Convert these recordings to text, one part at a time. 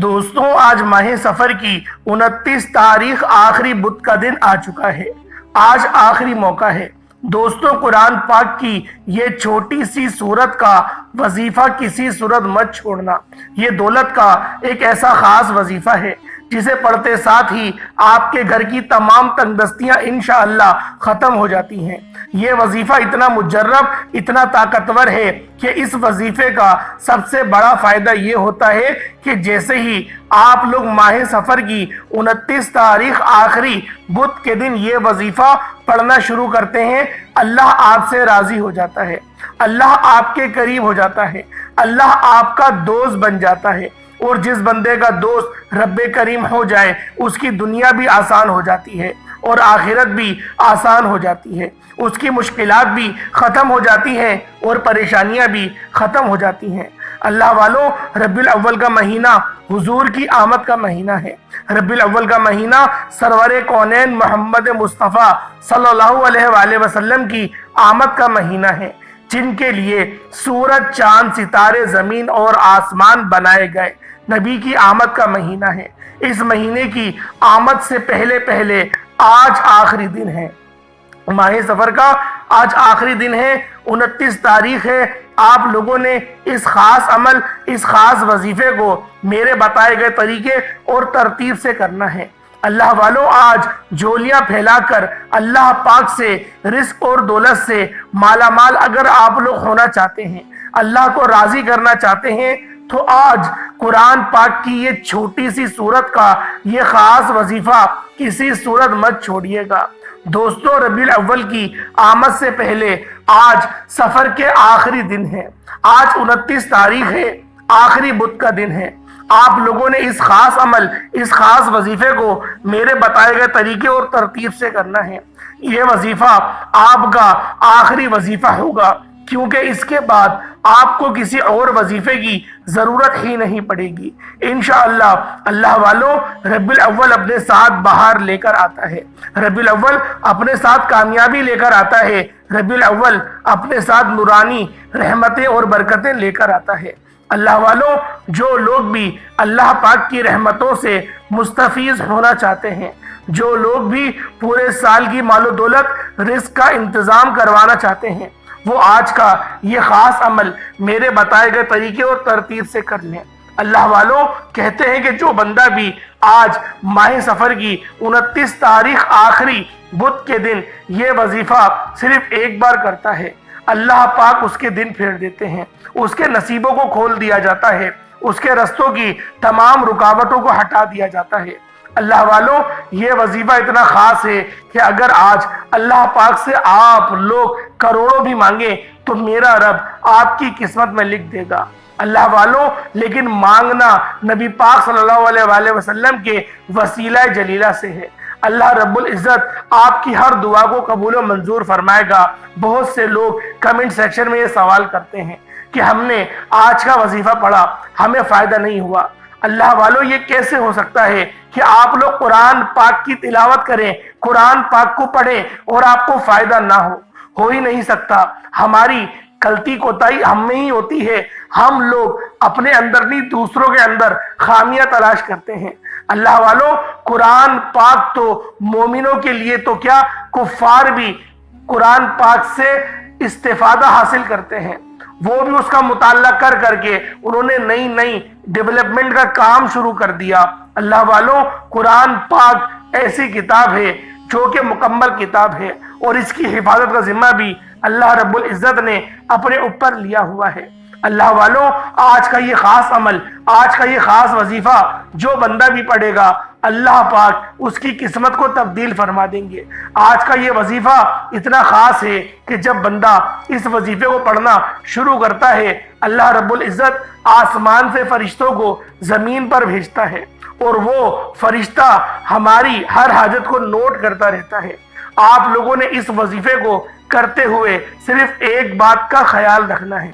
دوستوں آج ماہ سفر کی 29 تاریخ آخری بدھ کا دن آ چکا ہے۔ آج آخری موقع ہے دوستوں، قرآن پاک کی یہ چھوٹی سی سورت کا وظیفہ کسی صورت مت چھوڑنا۔ یہ دولت کا ایک ایسا خاص وظیفہ ہے جسے پڑھتے ساتھ ہی آپ کے گھر کی تمام تنگ دستیاں انشاءاللہ ختم ہو جاتی ہیں۔ یہ وظیفہ اتنا مجرب، اتنا طاقتور ہے کہ اس وظیفے کا سب سے بڑا فائدہ یہ ہوتا ہے کہ جیسے ہی آپ لوگ ماہ سفر کی 29 تاریخ آخری بدھ کے دن یہ وظیفہ پڑھنا شروع کرتے ہیں، اللہ آپ سے راضی ہو جاتا ہے، اللہ آپ کے قریب ہو جاتا ہے، اللہ آپ کا دوست بن جاتا ہے۔ اور جس بندے کا دوست رب کریم ہو جائے اس کی دنیا بھی آسان ہو جاتی ہے اور آخرت بھی آسان ہو جاتی ہے، اس کی مشکلات بھی ختم ہو جاتی ہیں اور پریشانیاں بھی ختم ہو جاتی ہیں۔ اللہ والوں، ربیع الاول کا مہینہ حضور کی آمد کا مہینہ ہے۔ ربیع الاول کا مہینہ سرور کونین محمد مصطفیٰ صلی اللہ علیہ وآلہ وسلم کی آمد کا مہینہ ہے، جن کے لیے سورج، چاند، ستارے، زمین اور آسمان بنائے گئے۔ نبی کی آمد کا مہینہ ہے۔ اس مہینے کی آمد سے پہلے آج آخری دن ہے ماہ سفر کا، آج آخری دن ہے، 29 تاریخ ہے۔ آپ لوگوں نے اس خاص عمل، اس خاص وظیفے کو میرے بتائے گئے طریقے اور ترتیب سے کرنا ہے۔ اللہ والوں، آج جھولیاں پھیلا کر اللہ پاک سے رزق اور دولت سے مالا مال اگر آپ لوگ ہونا چاہتے ہیں، اللہ کو راضی کرنا چاہتے ہیں، تو آج قرآن پاک کی یہ چھوٹی سی سورت کا یہ خاص وظیفہ کسی صورت مت چھوڑیے گا۔ دوستوں، ربیع الاول کی آمد سے پہلے آج سفر کے آخری دن ہے، آج 29 تاریخ ہے، آخری بدھ کا دن ہے۔ آپ لوگوں نے اس خاص عمل، اس خاص وظیفے کو میرے بتائے گئے طریقے اور ترتیب سے کرنا ہے۔ یہ وظیفہ آپ کا آخری وظیفہ ہوگا، کیونکہ اس کے بعد آپ کو کسی اور وظیفے کی ضرورت ہی نہیں پڑے گی انشاءاللہ۔ اللہ والوں، ربیع الاول اپنے ساتھ بہار لے کر آتا ہے، ربیع الاول اپنے ساتھ کامیابی لے کر آتا ہے، ربیع الاول اپنے ساتھ نورانی رحمتیں اور برکتیں لے کر آتا ہے۔ اللہ والوں، جو لوگ بھی اللہ پاک کی رحمتوں سے مستفیض ہونا چاہتے ہیں، جو لوگ بھی پورے سال کی مال و دولت، رزق کا انتظام کروانا چاہتے ہیں، وہ آج کا یہ خاص عمل میرے بتائے گئے طریقے اور ترتیب سے کر لیں۔ اللہ والوں، کہتے ہیں کہ جو بندہ بھی آج ماہ سفر کی 29 تاریخ آخری بدھ کے دن یہ وظیفہ صرف ایک بار کرتا ہے، اللہ پاک اس کے دن پھیر دیتے ہیں، اس کے نصیبوں کو کھول دیا جاتا ہے، اس کے رستوں کی تمام رکاوٹوں کو ہٹا دیا جاتا ہے۔ اللہ والوں، یہ وظیفہ اتنا خاص ہے کہ اگر آج اللہ پاک سے آپ لوگ کروڑوں بھی مانگیں تو میرا رب آپ کی قسمت میں لکھ دے گا۔ اللہ والوں، لیکن مانگنا نبی پاک صلی اللہ علیہ وآلہ وسلم کے وسیلہ جلیلہ سے ہے۔ اللہ رب العزت آپ کی ہر دعا کو قبول و منظور فرمائے گا۔ بہت سے لوگ کمنٹ سیکشن میں یہ سوال کرتے ہیں کہ ہم نے آج کا وظیفہ پڑھا، ہمیں فائدہ نہیں ہوا۔ اللہ والوں، یہ کیسے ہو سکتا ہے کہ آپ لوگ قرآن پاک کی تلاوت کریں، قرآن پاک کو پڑھیں اور آپ کو فائدہ نہ ہو ہی نہیں سکتا۔ ہماری غلطی کوتاہی ہم میں ہی ہوتی ہے، ہم لوگ اپنے اندر نہیں دوسروں کے اندر خامیاں تلاش کرتے ہیں۔ اللہ والوں، قرآن پاک تو مومنوں کے لیے تو کیا، کفار بھی قرآن پاک سے استفادہ حاصل کرتے ہیں، وہ بھی اس کا مطالعہ کر کے انہوں نے نئی ڈیولپمنٹ کا کام شروع کر دیا۔ اللہ والوں، قرآن پاک ایسی کتاب ہے جو کہ مکمل کتاب ہے اور اس کی حفاظت کا ذمہ بھی اللہ رب العزت نے اپنے اوپر لیا ہوا ہے۔ اللہ والوں، آج کا یہ خاص عمل، آج کا یہ خاص وظیفہ جو بندہ بھی پڑھے گا، اللہ پاک اس کی قسمت کو تبدیل فرما دیں گے۔ آج کا یہ وظیفہ اتنا خاص ہے کہ جب بندہ اس وظیفے کو پڑھنا شروع کرتا ہے، اللہ رب العزت آسمان سے فرشتوں کو زمین پر بھیجتا ہے اور وہ فرشتہ ہماری ہر حاجت کو نوٹ کرتا رہتا ہے۔ آپ لوگوں نے اس وظیفے کو کرتے ہوئے صرف ایک بات کا خیال رکھنا ہے،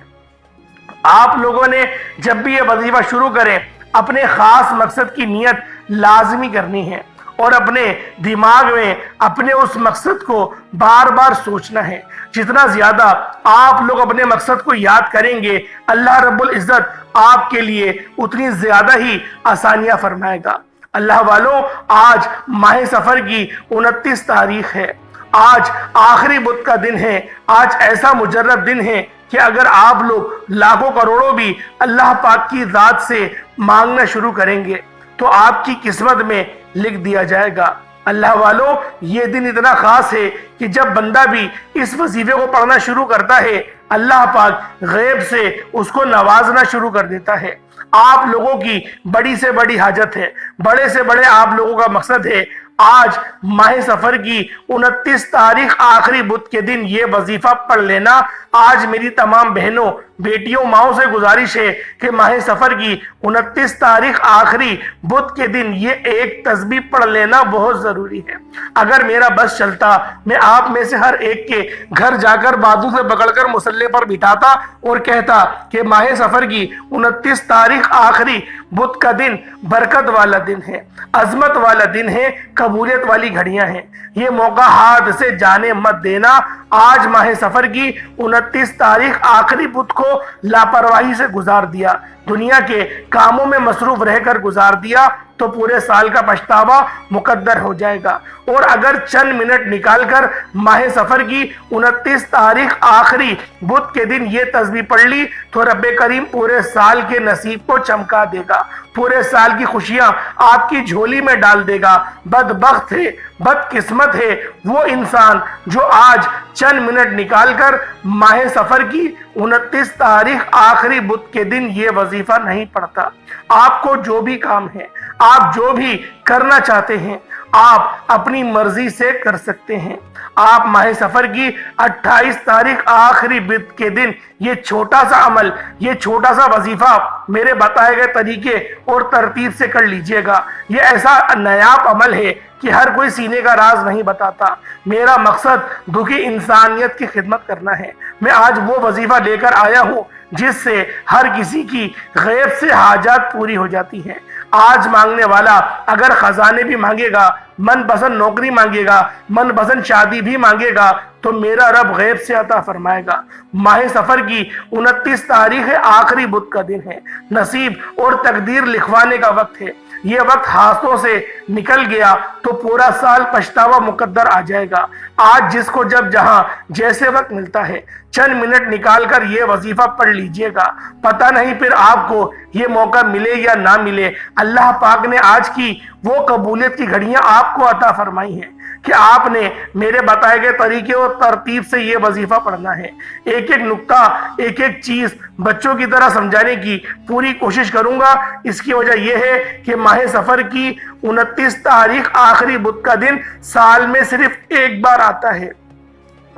آپ لوگوں نے جب بھی یہ وظیفہ شروع کریں اپنے خاص مقصد کی نیت لازمی کرنی ہے اور اپنے دماغ میں اپنے اس مقصد کو بار بار سوچنا ہے۔ جتنا زیادہ آپ لوگ اپنے مقصد کو یاد کریں گے، اللہ رب العزت آپ کے لیے اتنی زیادہ ہی آسانیاں فرمائے گا۔ اللہ والوں، آج ماہ سفر کی 29 تاریخ ہے۔ آج آخری بدھ کا دن ہے۔ آج ایسا مجرب دن ہے کہ اگر آپ لوگ لاکھوں کروڑوں بھی اللہ پاک کی ذات سے مانگنا شروع کریں گے تو آپ کی قسمت میں لکھ دیا جائے گا۔ اللہ والوں، یہ دن اتنا خاص ہے کہ جب بندہ بھی اس وظیفے کو پڑھنا شروع کرتا ہے، اللہ پاک غیب سے اس کو نوازنا شروع کر دیتا ہے۔ آپ لوگوں کی بڑی سے بڑی حاجت ہے، بڑے سے بڑے آپ لوگوں کا مقصد ہے۔ آج ماہ سفر کی 29 تاریخ آخری بدھ کے دن یہ وظیفہ پڑھ لینا۔ آج میری تمام بہنوں، بیٹیوں، ماؤں سے گزارش ہے کہ ماہ سفر کی 29 تاریخ آخری بدھ کے دن یہ ایک تسبیح پڑھ لینا بہت ضروری ہے۔ اگر میرا بس چلتا، میں آپ میں سے ہر ایک کے گھر جا کر بازو سے پکڑ کر مصلے پر بٹھاتا اور کہتا کہ ماہ سفر کی 29 تاریخ آخری بدھ کا دن برکت والا دن ہے، عظمت والا دن ہے، قبولیت والی گھڑیاں ہیں، یہ موقع ہاتھ سے جانے مت دینا۔ آج ماہ سفر کی 29 تاریخ آخری بدھ کو لاپرواہی سے گزار دیا، دنیا کے کاموں میں مصروف رہ کر گزار دیا تو پورے سال کا پچھتاوا مقدر ہو جائے گا۔ اور اگر چند منٹ نکال کر ماہ سفر کی 29 تاریخ آخری بدھ کے دن یہ تسبیح پڑھ لی تو رب کریم پورے سال کے نصیب کو چمکا دے گا، پورے سال کی خوشیاں آپ کی جھولی میں ڈال دے گا۔ بدبخت ہے، بد قسمت ہے وہ انسان جو آج چند منٹ نکال کر ماہ سفر کی 29 تاریخ آخری بدھ کے دن یہ وظیفہ نہیں پڑھتا۔ آپ کو جو بھی کام ہے، آپ جو بھی کرنا چاہتے ہیں، آپ اپنی مرضی سے کر سکتے ہیں۔ آپ ماہ سفر کی 28 تاریخ آخری بدھ کے دن یہ چھوٹا سا عمل، یہ چھوٹا سا وظیفہ میرے بتائے گئے طریقے اور ترتیب سے کر لیجئے گا۔ یہ ایسا نایاب عمل ہے کہ ہر کوئی سینے کا راز نہیں بتاتا۔ میرا مقصد دکھی انسانیت کی خدمت کرنا ہے۔ میں آج وہ وظیفہ لے کر آیا ہوں جس سے ہر کسی کی غیب سے حاجات پوری ہو جاتی ہیں۔ آج مانگنے والا اگر خزانے بھی مانگے گا، من پسند نوکری مانگے گا، من پسند شادی بھی مانگے گا تو میرا رب غیب سے عطا فرمائے گا۔ ماہ سفر کی 29 تاریخ آخری بدھ کا دن ہے، نصیب اور تقدیر لکھوانے کا وقت ہے۔ یہ وقت ہاتھوں سے نکل گیا تو پورا سال پچھتاوا مقدر آ جائے گا۔ آج جس کو جب جہاں جیسے وقت ملتا ہے، چند منٹ نکال کر یہ وظیفہ پڑھ لیجئے گا۔ پتہ نہیں پھر آپ کو یہ موقع ملے یا نہ ملے۔ اللہ پاک نے آج کی وہ قبولیت کی گھڑیاں آپ کو عطا فرمائی ہیں کہ آپ نے میرے بتائے گئے طریقے اور ترتیب سے یہ وظیفہ پڑھنا ہے۔ ایک ایک نقطہ، ایک ایک چیز بچوں کی طرح سمجھانے کی پوری کوشش کروں گا۔ اس کی وجہ یہ ہے کہ ماہ سفر کی 29 تاریخ آخری بدھ کا دن سال میں صرف ایک بار آتا ہے۔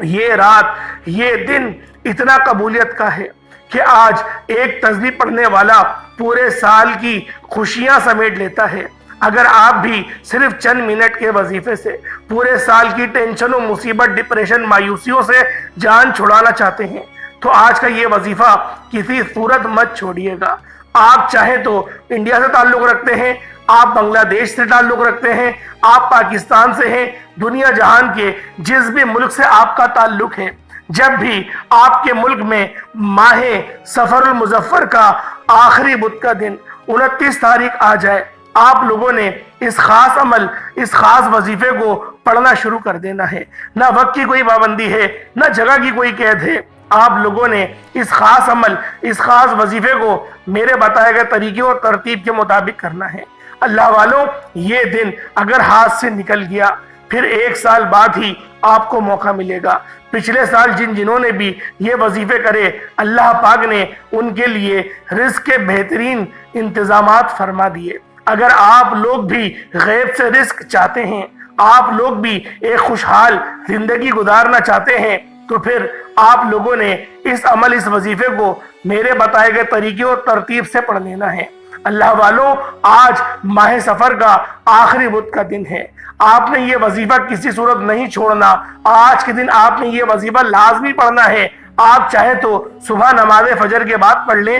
یہ رات، یہ دن اتنا قبولیت کا ہے کہ آج ایک تسبیح پڑھنے والا پورے سال کی خوشیاں سمیٹ لیتا ہے۔ اگر آپ بھی صرف چند منٹ کے وظیفے سے پورے سال کی ٹینشنوں، مصیبت، ڈپریشن، مایوسیوں سے جان چھڑانا چاہتے ہیں تو آج کا یہ وظیفہ کسی صورت مت چھوڑیے گا۔ آپ چاہے تو انڈیا سے تعلق رکھتے ہیں، آپ بنگلہ دیش سے تعلق رکھتے ہیں، آپ پاکستان سے ہیں، دنیا جہان کے جس بھی ملک سے آپ کا تعلق ہے، جب بھی آپ کے ملک میں ماہ سفر المظفر کا آخری بدھ کا دن 29 تاریخ آ جائے، آپ لوگوں نے اس خاص عمل، اس خاص وظیفے کو پڑھنا شروع کر دینا ہے۔ نہ وقت کی کوئی پابندی ہے، نہ جگہ کی کوئی قید ہے۔ آپ لوگوں نے اس خاص عمل، اس خاص وظیفے کو میرے بتائے گئے طریقے اور ترتیب کے مطابق کرنا ہے۔ اللہ والوں، یہ دن اگر ہاتھ سے نکل گیا پھر ایک سال بعد ہی آپ کو موقع ملے گا۔ پچھلے سال جنہوں نے بھی یہ وظیفے کرے، اللہ پاک نے ان کے لیے رزق کے بہترین انتظامات فرما دیے۔ اگر آپ لوگ بھی غیب سے رزق چاہتے ہیں، آپ لوگ بھی ایک خوشحال زندگی گزارنا چاہتے ہیں تو پھر آپ لوگوں نے اس عمل، اس وظیفے کو میرے بتائے گئے طریقے اور ترتیب سے پڑھ لینا ہے۔ اللہ والوں، آج ماہ سفر کا آخری بدھ کا دن ہے۔ آپ نے یہ وظیفہ کسی صورت نہیں چھوڑنا۔ آج کے دن آپ نے یہ وظیفہ لازمی پڑھنا ہے۔ آپ چاہے تو صبح نماز فجر کے بعد پڑھ لیں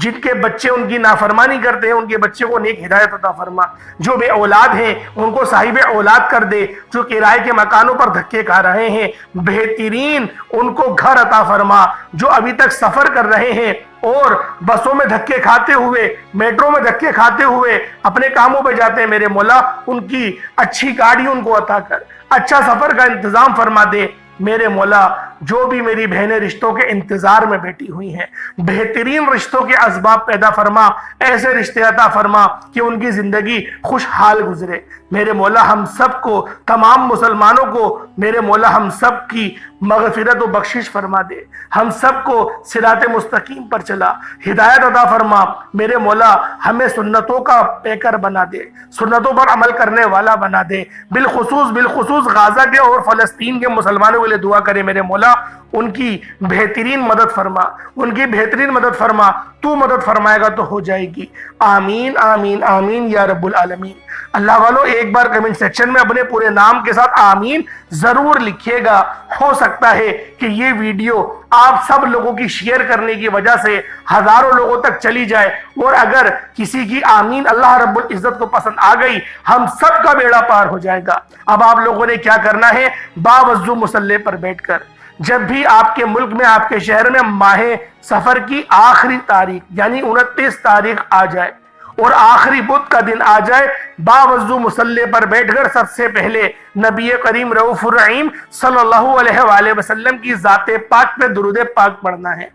جن کے بچے ان کی نافرمانی کرتے ہیں ان کے بچے کو نیک ہدایت عطا فرما، جو بے اولاد ہیں ان کو صاحب اولاد کر دے، جو کرائے کے مکانوں پر دھکے کھا رہے ہیں بہترین ان کو گھر عطا فرما، جو ابھی تک سفر کر رہے ہیں اور بسوں میں دھکے کھاتے ہوئے، میٹرو میں دھکے کھاتے ہوئے اپنے کاموں پہ جاتے ہیں، میرے مولا ان کی اچھی گاڑی ان کو عطا کر، اچھا سفر کا انتظام فرما دے۔ میرے مولا جو بھی میری بہنیں رشتوں کے انتظار میں بیٹھی ہوئی ہیں، بہترین رشتوں کے اسباب پیدا فرما، ایسے رشتے عطا فرما کہ ان کی زندگی خوشحال گزرے۔ میرے مولا ہم سب کو، تمام مسلمانوں کو میرے مولا ہم سب کی مغفرت و بخشش فرما دے، ہم سب کو صراط مستقیم پر چلا ہدایت عطا فرما۔ میرے مولا ہمیں سنتوں کا پیکر بنا دے، سنتوں پر عمل کرنے والا بنا دے، بالخصوص غزہ کے اور فلسطین کے مسلمانوں کے لیے دعا کرے میرے مولا، ان کی بہترین مدد فرما، ان کی بہترین مدد فرما، تو مدد فرمائے گا تو ہو جائے گی۔ آمین آمین آمین یا رب العالمین۔ اللہ والو ایک بار کمنٹ سیکشن میں اپنے پورے نام کے ساتھ آمین ضرور لکھیے گا، ہو سکتا ہے کہ یہ ویڈیو آپ سب لوگوں کی شیئر کرنے کی وجہ سے ہزاروں لوگوں تک چلی جائے، اور اگر کسی کی آمین اللہ رب العزت کو پسند آ گئی ہم سب کا بیڑا پار ہو جائے گا۔ اب آپ لوگوں نے کیا کرنا ہے، باوضو مصلی پر بیٹھ کر جب بھی آپ کے ملک میں، آپ کے شہر میں ماہ سفر کی آخری تاریخ یعنی 29 تاریخ آ جائے اور آخری بدھ کا دن آ جائے، باوضو مصلی پر بیٹھ کر سب سے پہلے نبی کریم رؤوف الرحیم صلی اللہ علیہ وآلہ وسلم کی ذات پاک پہ درود پاک پڑھنا ہے۔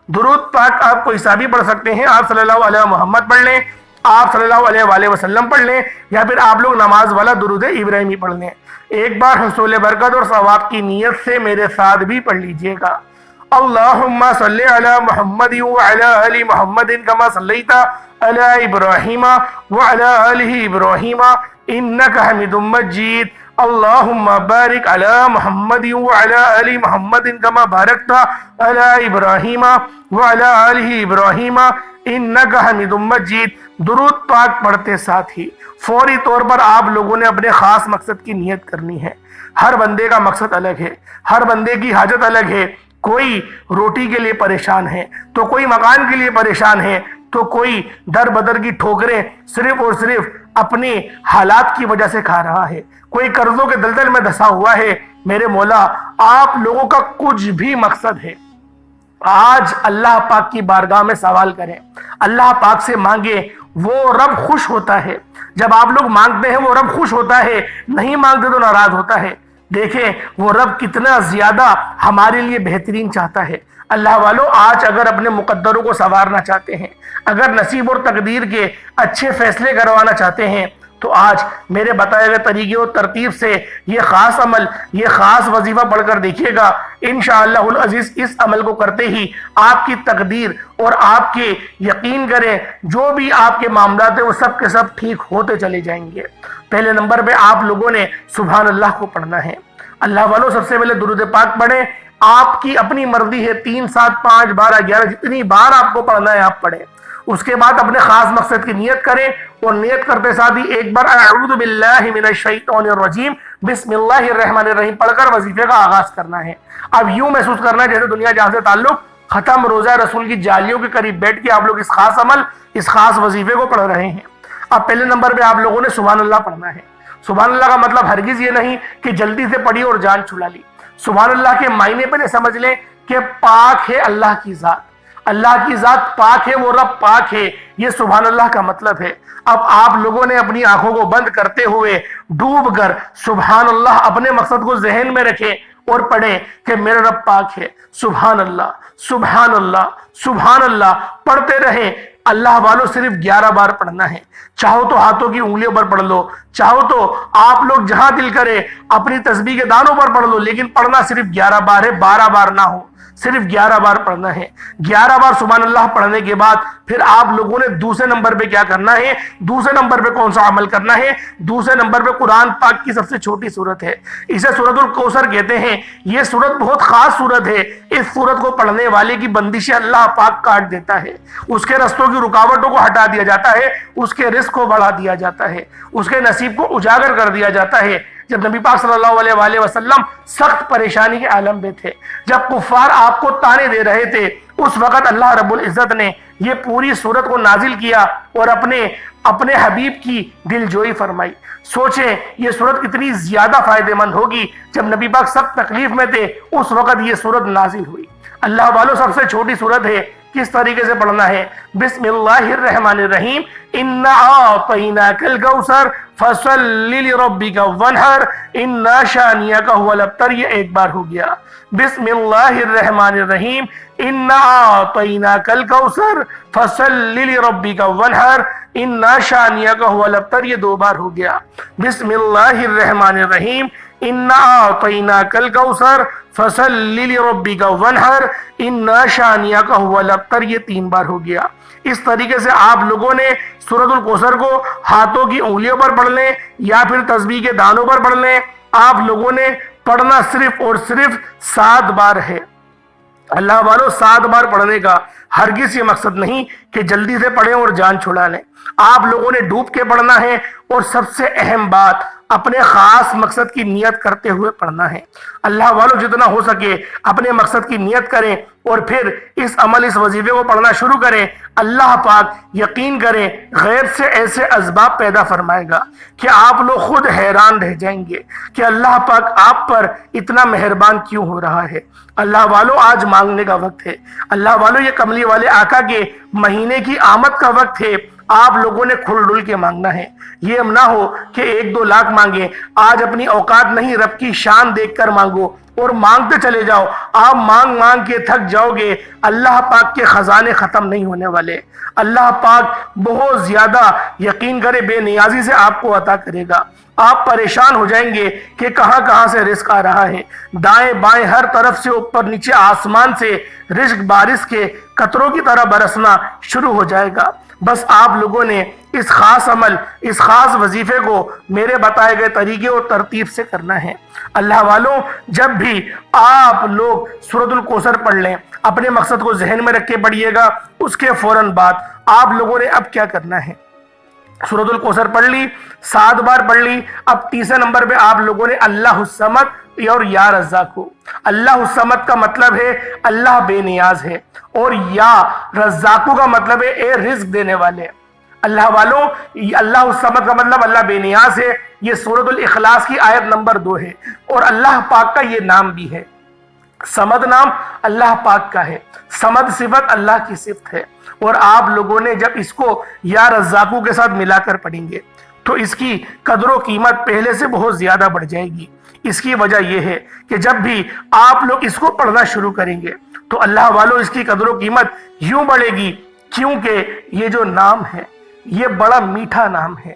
درود پاک آپ کوئی سا بھی پڑھ سکتے ہیں، آپ صلی اللہ علیہ محمد پڑھ لیں، آپ صلی اللہ علیہ وآلہ وسلم پڑھ لیں، یا پھر آپ لوگ نماز والا درود ابراہیمی پڑھ لیں۔ ایک بار حصول برکت اور ثواب کی نیت سے میرے ساتھ بھی پڑھ لیجئے گا۔ اللہم صلی علی محمد وعلی آل محمد کما صلیت علی ابراہیم وعلی آل ابراہیم انک حمید مجید۔ اللہم بارک علی محمد وعلی آل محمد کما بارکت علی ابراہیم وعلی آل ابراہیم انک حمید مجید۔ درود پاک پڑھتے ساتھ ہی فوری طور پر آپ لوگوں نے اپنے خاص مقصد کی نیت کرنی ہے۔ ہر بندے کا مقصد الگ ہے، ہر بندے کی حاجت الگ ہے۔ کوئی روٹی کے لیے پریشان ہے تو کوئی مکان کے لیے پریشان ہے، تو کوئی در بدر کی ٹھوکریں صرف اور صرف اپنے حالات کی وجہ سے کھا رہا ہے، کوئی قرضوں کے دلدل میں دھسا ہوا ہے۔ میرے مولا آپ لوگوں کا کچھ بھی مقصد ہے، آج اللہ پاک کی بارگاہ میں سوال کریں، اللہ پاک سے مانگیں، وہ رب خوش ہوتا ہے۔ جب آپ لوگ مانگتے ہیں وہ رب خوش ہوتا ہے، نہیں مانگتے تو ناراض ہوتا ہے۔ دیکھیں وہ رب کتنا زیادہ ہمارے لیے بہترین چاہتا ہے۔ اللہ والو آج اگر اپنے مقدروں کو سنوارنا چاہتے ہیں، اگر نصیب اور تقدیر کے اچھے فیصلے کروانا چاہتے ہیں، تو آج میرے بتائے گئے طریقے اور ترتیب سے یہ خاص عمل، یہ خاص وظیفہ پڑھ کر دیکھیے گا۔ انشاءاللہ العزیز اس عمل کو کرتے ہی آپ کی تقدیر اور آپ کے یقین کریں جو بھی آپ کے معاملات ہیں وہ سب کے سب ٹھیک ہوتے چلے جائیں گے۔ پہلے نمبر پہ آپ لوگوں نے سبحان اللہ کو پڑھنا ہے۔ اللہ والوں سب سے پہلے درود پاک پڑھیں، آپ کی اپنی مرضی ہے، 3 7 5 12 11 جتنی بار آپ کو پڑھنا ہے آپ پڑھیں۔ اس کے بعد اپنے خاص مقصد کی نیت کریں، اور نیت کرتے ساتھ ہی ایک بار اعوذ باللہ من الشیطان الرجیم بسم اللہ الرحمن الرحیم پڑھ کر وظیفے کا آغاز کرنا ہے۔ اب یوں محسوس کرنا ہے جیسے دنیا جہاں سے تعلق ختم، روزہ رسول کی جالیوں کے قریب بیٹھ کے آپ لوگ اس خاص عمل، اس خاص وظیفے کو پڑھ رہے ہیں۔ اب پہلے نمبر پہ آپ لوگوں نے سبحان اللہ پڑھنا ہے۔ سبحان اللہ کا مطلب ہرگز یہ نہیں کہ جلدی سے پڑھی اور جان چھڑا لی۔ سبحان اللہ کے معنی پہ سمجھ لیں کہ پاک ہے اللہ کی ذات، اللہ کی ذات پاک ہے، وہ رب پاک ہے، یہ سبحان اللہ کا مطلب ہے۔ اب آپ لوگوں نے اپنی آنکھوں کو بند کرتے ہوئے ڈوب کر سبحان اللہ اپنے مقصد کو ذہن میں رکھیں اور پڑھیں کہ میرا رب پاک ہے۔ سبحان اللہ سبحان اللہ سبحان اللہ پڑھتے رہیں۔ اللہ والوں صرف 11 بار پڑھنا ہے، چاہو تو ہاتھوں کی انگلیوں پر پڑھ لو، چاہو تو آپ لوگ جہاں دل کرے اپنی تسبیح کے دانوں پر پڑھ لو، لیکن پڑھنا صرف 11 بار ہے، 12 بار نہ ہو، صرف 11 بار پڑھنا ہے۔ 11 بار سبحان اللہ پڑھنے کے بعد پھر آپ لوگوں نے دوسرے نمبر پہ کیا کرنا ہے، دوسرے نمبر پہ کون سا عمل کرنا ہے؟ دوسرے نمبر پہ قرآن پاک کی سب سے چھوٹی سورت ہے، اسے سورۃ الکوثر کہتے ہیں۔ یہ سورت بہت خاص سورت ہے، اس سورت کو پڑھنے والے کی بندشیں اللہ پاک کاٹ دیتا ہے، اس کے رستوں کی رکاوٹوں کو ہٹا دیا جاتا ہے، اس کے رزق کو بڑھا دیا جاتا ہے، اس کے نصیب کو اجاگر کر دیا جاتا ہے۔ جب نبی پاک صلی اللہ علیہ وآلہ وسلم سخت پریشانی کے عالم میں تھے، جب کفار آپ کو تانے دے رہے تھے، اس وقت اللہ رب العزت نے یہ پوری سورت کو نازل کیا اور اپنے حبیب کی دل جوئی فرمائی۔ سوچیں یہ سورت کتنی زیادہ فائدہ مند ہوگی، جب نبی پاک سب تکلیف میں تھے اس وقت یہ سورت نازل ہوئی۔ اللہ والوں سب سے چھوٹی سورت ہے، کس طریقے سے پڑھنا ہے؟ بسم اللہ الرحمن الرحیم، انا اعطیناک الکوثر فصلی لربک وانحر انا شانئک هو الابتر۔ یہ ایک بار ہو گیا۔ بسم اللہ الرحمن الرحیم، انا اعطیناک الکوثر فصلی لربک وانحر انا شانئک هو الابتر۔ یہ دو بار ہو گیا۔ بسم اللہ الرحمن الرحیم، انا اعطیناک الکوثر فصلی لربک وانحر انا شانئک هو الابتر۔ یہ تین بار ہو گیا۔ اس طریقے سے آپ لوگوں نے سورۃ الکوثر کو ہاتھوں کی انگلیوں پر پڑھ لیں یا پھر تسبیح کے دانوں پر پڑھ لیں۔ آپ لوگوں نے پڑھنا صرف اور صرف 7 بار ہے۔ اللہ والوں 7 بار پڑھنے کا ہرگز یہ مقصد نہیں کہ جلدی سے پڑھیں اور جان چھڑا لیں۔ آپ لوگوں نے ڈوب کے پڑھنا ہے، اور سب سے اہم بات اپنے خاص مقصد کی نیت کرتے ہوئے پڑھنا ہے۔ اللہ والوں جتنا ہو سکے اپنے مقصد کی نیت کریں اور پھر اس وظیفے کو پڑھنا شروع کریں۔ اللہ پاک یقین کریں غیب سے ایسے اسباب پیدا فرمائے گا کہ آپ لوگ خود حیران رہ جائیں گے کہ اللہ پاک آپ پر اتنا مہربان کیوں ہو رہا ہے۔ اللہ والوں آج مانگنے کا وقت ہے۔ اللہ والوں یہ کملی والے آقا کے مہینے کی آمد کا وقت ہے۔ آپ لوگوں نے کھل ڈل کے مانگنا ہے۔ یہ نہ ہو کہ 1-2 لاکھ مانگیں۔ آج اپنی اوقات نہیں، رب کی شان دیکھ کر مانگو اور مانگتے چلے جاؤ۔ آپ مانگ مانگ کے تھک جاؤ گے، اللہ پاک کے خزانے ختم نہیں ہونے والے۔ اللہ پاک بہت زیادہ یقین کرے بے نیازی سے آپ کو عطا کرے گا۔ آپ پریشان ہو جائیں گے کہ کہاں کہاں سے رزق آ رہا ہے۔ دائیں بائیں ہر طرف سے اوپر نیچے آسمان سے رزق بارش کے قطروں کی طرح برسنا شروع ہو جائے گا۔ بس آپ لوگوں نے اس خاص عمل، اس خاص وظیفے کو میرے بتائے گئے طریقے اور ترتیب سے کرنا ہے۔ اللہ والوں جب بھی آپ لوگ سورۃ الکوثر پڑھ لیں، اپنے مقصد کو ذہن میں رکھ کے پڑھیے گا۔ اس کے فوراً بعد آپ لوگوں نے اب کیا کرنا ہے؟ سورۃ الکوثر پڑھ لی، 7 بار پڑھ لی۔ اب تیسرے نمبر پہ آپ لوگوں نے اللہ الصمد اور یا رزاق۔ اللہ الصمد کا مطلب ہے اللہ بے نیاز ہے، اور یا رزاق کا مطلب ہے اے رزق دینے والے۔ اللہ والوں اللہ الصمد کا مطلب اللہ بے نیاز ہے۔ یہ سورۃ الاخلاص کی آیت نمبر 2 ہے، اور اللہ پاک کا یہ نام بھی ہے۔ صمد نام اللہ پاک کا ہے، صمد صفت اللہ کی صفت ہے۔ اور آپ لوگوں نے جب اس کو یا رزاقو کے ساتھ ملا کر پڑھیں گے تو اس کی قدر و قیمت پہلے سے بہت زیادہ بڑھ جائے گی۔ اس کی وجہ یہ ہے کہ جب بھی آپ لوگ اس کو پڑھنا شروع کریں گے تو اللہ والوں اس کی قدر و قیمت یوں بڑھے گی، کیونکہ یہ جو نام ہے یہ بڑا میٹھا نام ہے۔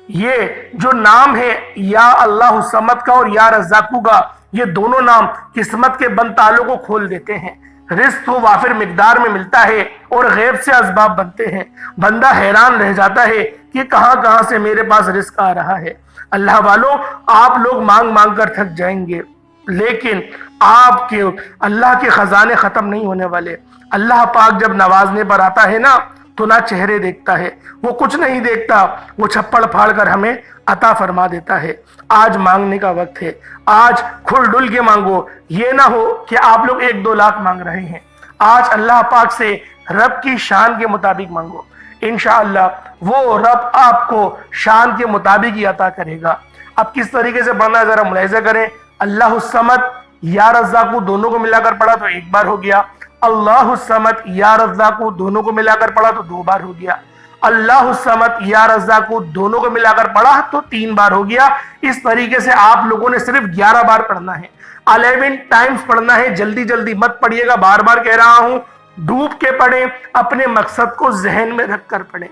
یہ جو نام ہے یا اللہ الصمد کا اور یا رزاقو کا، یہ دونوں نام قسمت کے بند تالوں کو کھول دیتے ہیں۔ رزق تو وافر مقدار میں ملتا ہے اور غیب سے اسباب بنتے ہیں۔ بندہ حیران رہ جاتا ہے کہ کہاں کہاں سے میرے پاس رزق آ رہا ہے۔ اللہ والوں آپ لوگ مانگ مانگ کر تھک جائیں گے، لیکن آپ کے اللہ کے خزانے ختم نہیں ہونے والے۔ اللہ پاک جب نوازنے پر آتا ہے نا تو نہ چہرے دیکھتا ہے، وہ کچھ نہیں دیکھتا، وہ چھپڑ پھاڑ کر ہمیں عطا فرما دیتا ہے۔ آج مانگنے کا وقت ہے، آج کھل ڈل کے مانگو۔ یہ نہ ہو کہ آپ لوگ 1-2 لاکھ مانگ رہے ہیں۔ آج اللہ پاک سے رب کی شان کے مطابق مانگو، انشاءاللہ وہ رب آپ کو شان کے مطابق ہی عطا کرے گا۔ اب کس طریقے سے پڑھنا ہے ذرا ملاحظہ کریں۔ اللہ الصمد یا رزاق دونوں کو ملا کر پڑھا تو 1 بار ہو گیا۔ اللہ الصمد یا رزاق دونوں کو ملا کر پڑھا تو 2 بار ہو گیا۔ اللہ الصمد یا رزاق دونوں کو ملا کر پڑھا تو 3 بار ہو گیا۔ اس طریقے سے آپ لوگوں نے صرف 11 بار پڑھنا ہے، 11 ٹائمز پڑھنا ہے۔ جلدی جلدی مت پڑھیے گا، بار بار کہہ رہا ہوں، ڈوب کے پڑھیں، اپنے مقصد کو ذہن میں رکھ کر پڑھیں۔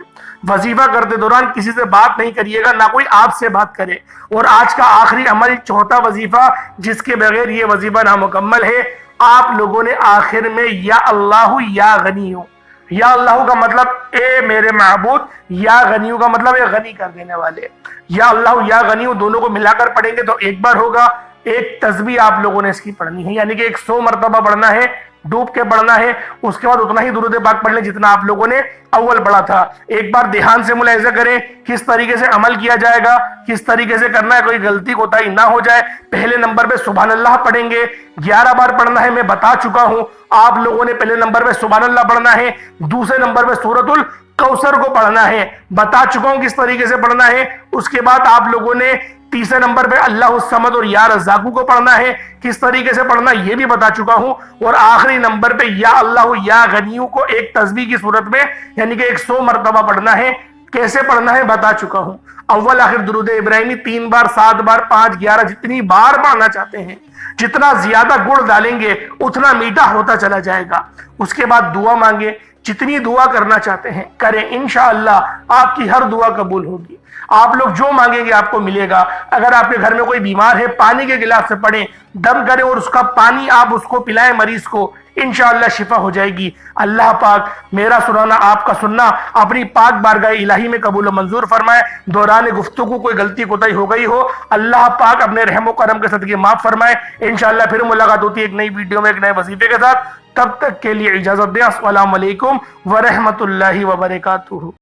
وظیفہ کرتے دوران کسی سے بات نہیں کریے گا، نہ کوئی آپ سے بات کرے۔ اور آج کا آخری عمل 4تھا وظیفہ جس کے بغیر یہ وظیفہ نامکمل ہے، آپ لوگوں نے آخر میں یا اللہ یا غنی ہو۔ یا اللہ کا مطلب اے میرے معبود، یا غنیو کا مطلب اے غنی کر دینے والے۔ یا اللہ یا غنیو دونوں کو ملا کر پڑھیں گے تو 1 بار ہوگا۔ ایک تسبیح آپ لوگوں نے اس کی پڑھنی ہے، یعنی کہ 100 مرتبہ پڑھنا ہے ڈوب کے پڑھنا ہے، اس کے بعد اتنا ہی درود پاک پڑھ لیں جتنا آپ لوگوں نے اول پڑھا تھا۔ ایک بار دھیان سے ملاحظہ کریں کس طریقے سے عمل کیا جائے گا، کس طریقے سے کرنا ہے، کوئی غلطی کوتاہی نہ ہو جائے۔ پہلے نمبر پہ سبحان اللہ پڑھیں گے، 11 بار پڑھنا ہے، میں بتا چکا ہوں آپ لوگوں نے پہلے نمبر پہ سبحان اللہ پڑھنا ہے، دوسرے نمبر پہ سورۃ الکوثر کو پڑھنا ہے، بتا چکا ہوں کس طریقے سے پڑھنا ہے۔ اس کے بعد آپ لوگوں نے تیسرے نمبر پہ اللہ الصمد اور یا رزاقو کو پڑھنا ہے، کس طریقے سے پڑھنا یہ بھی بتا چکا ہوں۔ اور آخری نمبر پہ یا اللہ یا غنیو کو ایک تسبیح کی صورت میں یعنی کہ 100 مرتبہ پڑھنا ہے، کیسے پڑھنا ہے بتا چکا ہوں۔ اول آخر درود ابراہیمی 3 بار، 7 بار، 5، 11 جتنی بار پڑھنا چاہتے ہیں۔ جتنا زیادہ گڑ ڈالیں گے اتنا میٹھا ہوتا چلا جائے گا۔ اس کے بعد دعا مانگے، جتنی دعا کرنا چاہتے ہیں کریں، انشاءاللہ آپ کی ہر دعا قبول ہوگی۔ آپ لوگ جو مانگیں گے آپ کو ملے گا۔ اگر آپ کے گھر میں کوئی بیمار ہے پانی کے گلاس سے پڑھیں، دم کریں اور اس کا پانی آپ اس کو پلائیں مریض کو، انشاءاللہ شفا ہو جائے گی۔ اللہ پاک میرا سنانا آپ کا سننا اپنی پاک بارگاہ الہی میں قبول و منظور فرمائے۔ دوران گفتگو کوئی غلطی کوتاہی ہو گئی ہو، اللہ پاک اپنے رحم و کرم کے صدقے معاف فرمائے۔ انشاءاللہ پھر ملاقات ہوتی ہے ایک نئی ویڈیو میں ایک نئے وظیفے کے ساتھ۔ تب تک کے لیے اجازت دیں۔ السلام علیکم ورحمۃ اللہ وبرکاتہ۔